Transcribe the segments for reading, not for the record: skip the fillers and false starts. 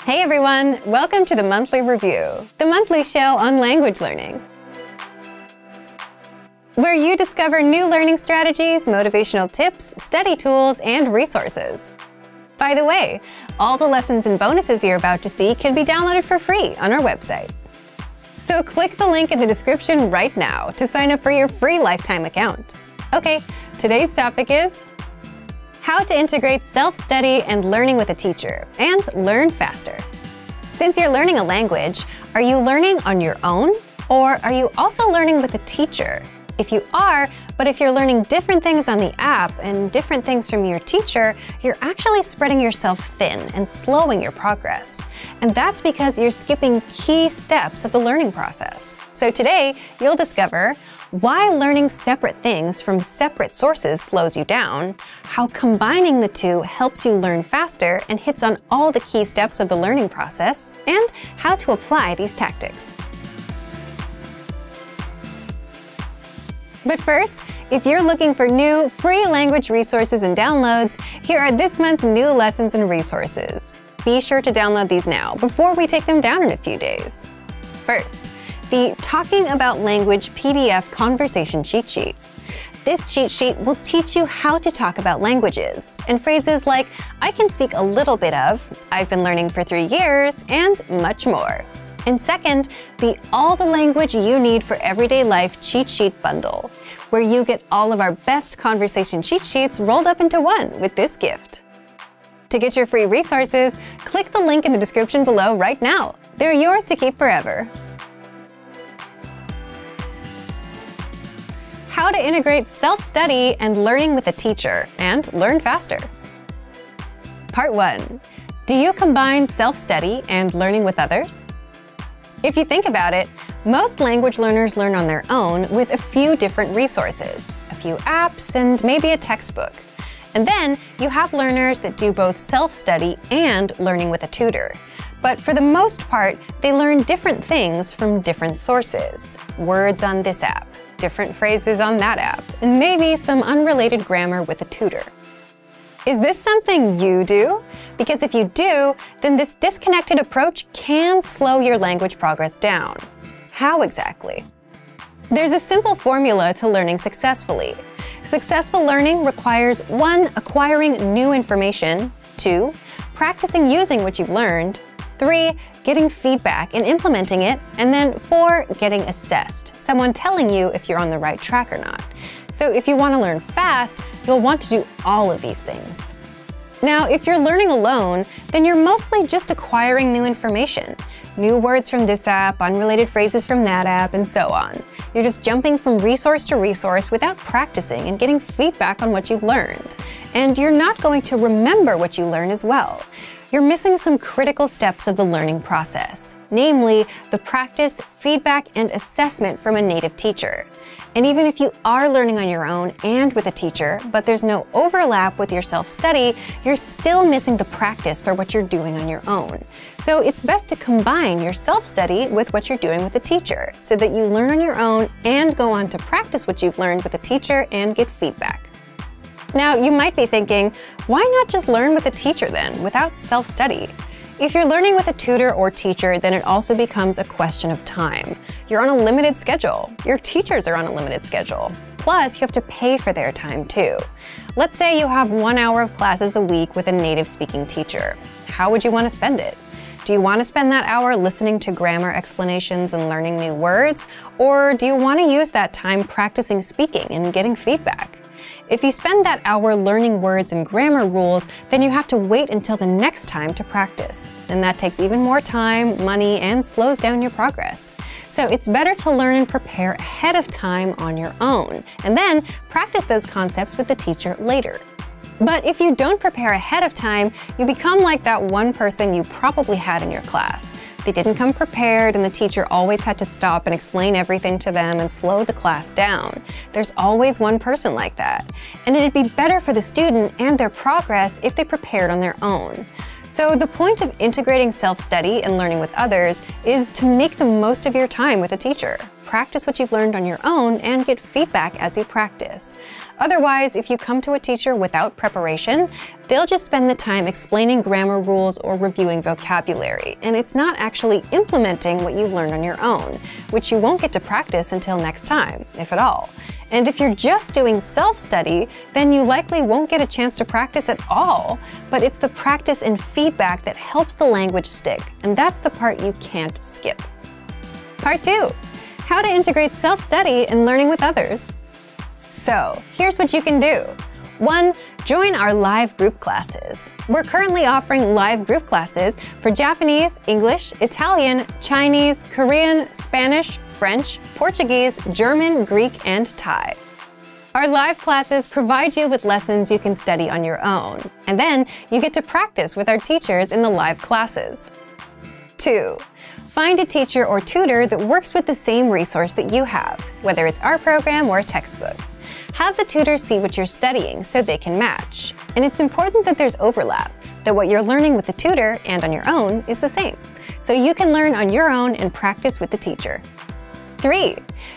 Hey everyone, welcome to the Monthly Review, the monthly show on language learning, where you discover new learning strategies, motivational tips, study tools, and resources. By the way, all the lessons and bonuses you're about to see can be downloaded for free on our website. So click the link in the description right now to sign up for your free lifetime account. Okay, today's topic is how to integrate self-study and learning with a teacher and learn faster. Since you're learning a language, are you learning on your own, or are you also learning with a teacher? If you are, but if you're learning different things on the app and different things from your teacher, you're actually spreading yourself thin and slowing your progress. And that's because you're skipping key steps of the learning process. So today, you'll discover why learning separate things from separate sources slows you down, how combining the two helps you learn faster and hits on all the key steps of the learning process, and how to apply these tactics. But first, if you're looking for new free language resources and downloads, here are this month's new lessons and resources. Be sure to download these now before we take them down in a few days. First, the Talking About Language PDF Conversation Cheat Sheet. This cheat sheet will teach you how to talk about languages, and phrases like, I can speak a little bit of, I've been learning for 3 years, and much more. And second, the All the Language You Need for Everyday Life Cheat Sheet Bundle, where you get all of our best conversation cheat sheets rolled up into one with this gift. To get your free resources, click the link in the description below right now. They're yours to keep forever. How to integrate self-study and learning with a teacher and learn faster. Part 1. Do you combine self-study and learning with others? If you think about it, most language learners learn on their own with a few different resources, a few apps, and maybe a textbook. And then you have learners that do both self-study and learning with a tutor. But for the most part, they learn different things from different sources. Words on this app, different phrases on that app, and maybe some unrelated grammar with a tutor. Is this something you do? Because if you do, then this disconnected approach can slow your language progress down. How exactly? There's a simple formula to learning successfully. Successful learning requires 1. Acquiring new information, 2. Practicing using what you've learned, 3. Getting feedback and implementing it, and then 4. Getting assessed, someone telling you if you're on the right track or not. So if you want to learn fast, you'll want to do all of these things. Now, if you're learning alone, then you're mostly just acquiring new information. New words from this app, unrelated phrases from that app, and so on. You're just jumping from resource to resource without practicing and getting feedback on what you've learned. And you're not going to remember what you learn as well. You're missing some critical steps of the learning process, namely the practice, feedback, and assessment from a native teacher. And even if you are learning on your own and with a teacher, but there's no overlap with your self-study, you're still missing the practice for what you're doing on your own. So it's best to combine your self-study with what you're doing with a teacher, so that you learn on your own and go on to practice what you've learned with a teacher and get feedback. Now, you might be thinking, why not just learn with a teacher then, without self-study? If you're learning with a tutor or teacher, then it also becomes a question of time. You're on a limited schedule. Your teachers are on a limited schedule. Plus, you have to pay for their time too. Let's say you have 1 hour of classes a week with a native-speaking teacher. How would you want to spend it? Do you want to spend that hour listening to grammar explanations and learning new words? Or do you want to use that time practicing speaking and getting feedback? If you spend that hour learning words and grammar rules, then you have to wait until the next time to practice. And that takes even more time, money, and slows down your progress. So it's better to learn and prepare ahead of time on your own, and then practice those concepts with the teacher later. But if you don't prepare ahead of time, you become like that one person you probably had in your class. They didn't come prepared, and the teacher always had to stop and explain everything to them and slow the class down. There's always one person like that. And it'd be better for the student and their progress if they prepared on their own. So the point of integrating self-study and learning with others is to make the most of your time with a teacher. Practice what you've learned on your own and get feedback as you practice. Otherwise, if you come to a teacher without preparation, they'll just spend the time explaining grammar rules or reviewing vocabulary, and it's not actually implementing what you've learned on your own, which you won't get to practice until next time, if at all. And if you're just doing self-study, then you likely won't get a chance to practice at all. But it's the practice and feedback that helps the language stick, and that's the part you can't skip. Part 2. How to integrate self-study and learning with others. So, here's what you can do. 1. Join our live group classes. We're currently offering live group classes for Japanese, English, Italian, Chinese, Korean, Spanish, French, Portuguese, German, Greek, and Thai. Our live classes provide you with lessons you can study on your own, and then you get to practice with our teachers in the live classes. 2. Find a teacher or tutor that works with the same resource that you have, whether it's our program or a textbook. Have the tutor see what you're studying so they can match. And it's important that there's overlap, that what you're learning with the tutor and on your own is the same, so you can learn on your own and practice with the teacher. 3.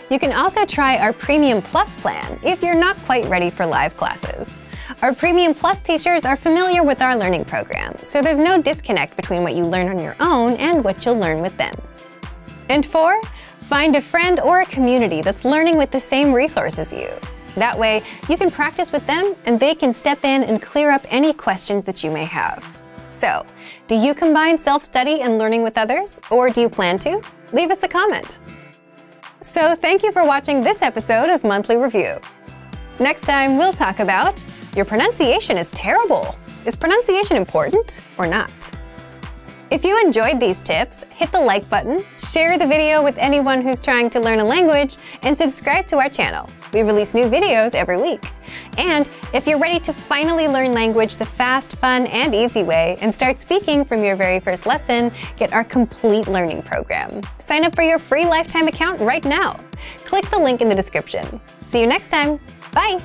You can also try our Premium Plus plan if you're not quite ready for live classes. Our Premium Plus teachers are familiar with our learning program, so there's no disconnect between what you learn on your own and what you'll learn with them. And 4. Find a friend or a community that's learning with the same resource as you. That way, you can practice with them and they can step in and clear up any questions that you may have. So, do you combine self-study and learning with others, or do you plan to? Leave us a comment. So, thank you for watching this episode of Monthly Review. Next time, we'll talk about your pronunciation is terrible. Is pronunciation important or not? If you enjoyed these tips, hit the like button, share the video with anyone who's trying to learn a language, and subscribe to our channel. We release new videos every week. And if you're ready to finally learn language the fast, fun, and easy way and start speaking from your very first lesson, get our complete learning program. Sign up for your free lifetime account right now. Click the link in the description. See you next time. Bye!